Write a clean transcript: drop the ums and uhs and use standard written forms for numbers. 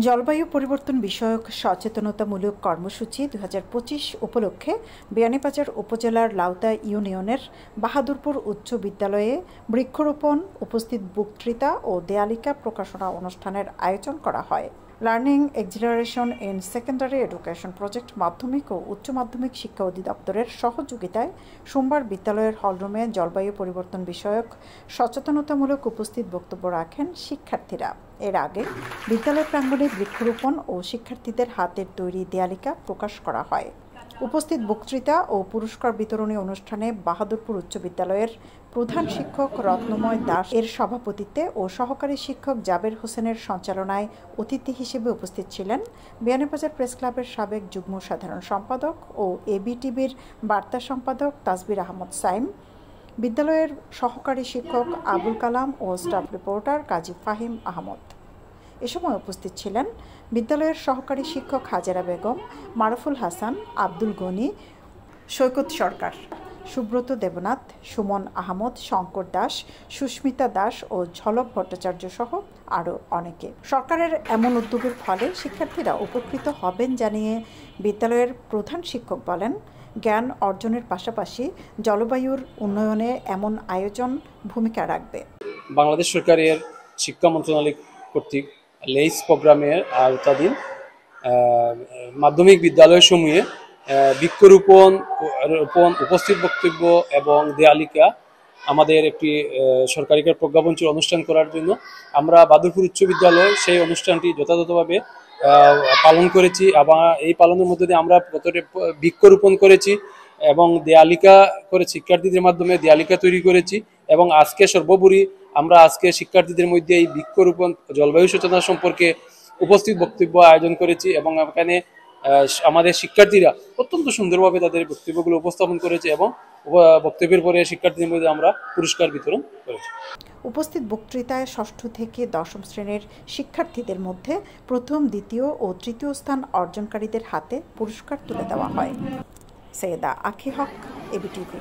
জলবায়ু পরিবর্তন বিষয়ক সচেতনতামূলক কর্মসূচি 2025 উপলক্ষে বিয়ানীবাজার উপজেলার লাউতা ইউনিয়নের বাহাদুরপুর উচ্চ বিদ্যালয়ে বৃক্ষরোপণ, উপস্থিত বক্তৃতা ও দেয়ালিকা প্রকাশনা অনুষ্ঠানের আয়োজন করা হয়। Learning acceleration in secondary education project মাধ্যমিক ও উচ্চ মাধ্যমিক শিক্ষা অধিদপ্তরের সহযোগিতায় সোমবার বিদ্যালয়ের হলরুমে জলবায়ু পরিবর্তন বিষয়ক সচেতনতামূলক উপস্থিত বক্তব্য রাখেন শিক্ষার্থীরা। এর আগে বিদ্যালয় প্রাঙ্গণে বৃক্ষরোপণ ও শিক্ষার্থীদের হাতের তৈরি দেয়ালিকা প্রকাশ করা হয়। উপস্থিত বক্তৃতা ও পুরস্কার বিতরণী অনুষ্ঠানে বাহাদুরপুর উচ্চ বিদ্যালয়ের প্রধান শিক্ষক রত্নময় দাস এর সভাপতিত্বে ও সহকারী শিক্ষক জাবের হোসেনের সঞ্চালনায় অতিথি হিসেবে উপস্থিত ছিলেন বিয়ানীবাজার প্রেস ক্লাবের সাবেক যুগ্ম সাধারণ সম্পাদক ও এবিটিভির বার্তা সম্পাদক তাসবির আহমদ সাইম, বিদ্যালয়ের সহকারী শিক্ষক আবুল কালাম ও স্টাফ রিপোর্টার কাজী ফাহিম আহমদ। এ সময় উপস্থিত ছিলেন বিদ্যালয়ের সহকারী শিক্ষক হাজেরা বেগম, মারুফুল হাসান, আব্দুল গনি, সৈকত সরকার, সুব্রত দেবনাথ, সুমন আহমদ, শঙ্কর দাস, সুস্মিতা দাস ও ঝলক ভট্টাচার্য সহ আরও অনেকে। সরকারের এমন উদ্যোগের ফলে শিক্ষার্থীরা উপকৃত হবেন জানিয়ে বিদ্যালয়ের প্রধান শিক্ষক বলেন, জ্ঞান অর্জনের পাশাপাশি জলবায়ুর উন্নয়নে এমন আয়োজন ভূমিকা রাখবে। বাংলাদেশ সরকারের শিক্ষা মন্ত্রণালয় কর্তৃক লেইস প্রোগ্রামের আওতাধীন মাধ্যমিক বিদ্যালয়সমূহে বৃক্ষরোপণ, উপস্থিত বক্তব্য এবং দেয়ালিকা আমাদের একটি সরকারি প্রজ্ঞাপনের অনুষ্ঠান করার জন্য আমরা বাহাদুরপুর উচ্চ বিদ্যালয় সেই অনুষ্ঠানটি যথাযথভাবে পালন করেছি। এবং এই পালনের মধ্যে দিয়ে আমরা বৃক্ষরোপণ করেছি এবং দেয়ালিকা করে শিক্ষার্থীদের মাধ্যমে দেয়ালিকা তৈরি করেছি। এবং আজকে সর্বোপরি আমরা আজকে শিক্ষার্থীদের মধ্যে এই বৃক্ষরোপণ জলবায়ু সচেতনতা সম্পর্কে উপস্থিত বক্তব্য আয়োজন করেছি এবং এখানে আমাদের শিক্ষার্থীরা অত্যন্ত সুন্দরভাবে তাদের বক্তব্যগুলো উপস্থাপন করেছে এবং বক্তব্যের পরে শিক্ষার্থীদের মধ্যে আমরা পুরস্কার বিতরণ করেছি। উপস্থিত বক্তৃতায় ষষ্ঠ থেকে দশম শ্রেণীর শিক্ষার্থীদের মধ্যে প্রথম, দ্বিতীয় ও তৃতীয় স্থান অর্জনকারীদের হাতে পুরস্কার তুলে দেওয়া হয়। সৈয়দা আখি হক, এবিটিভি।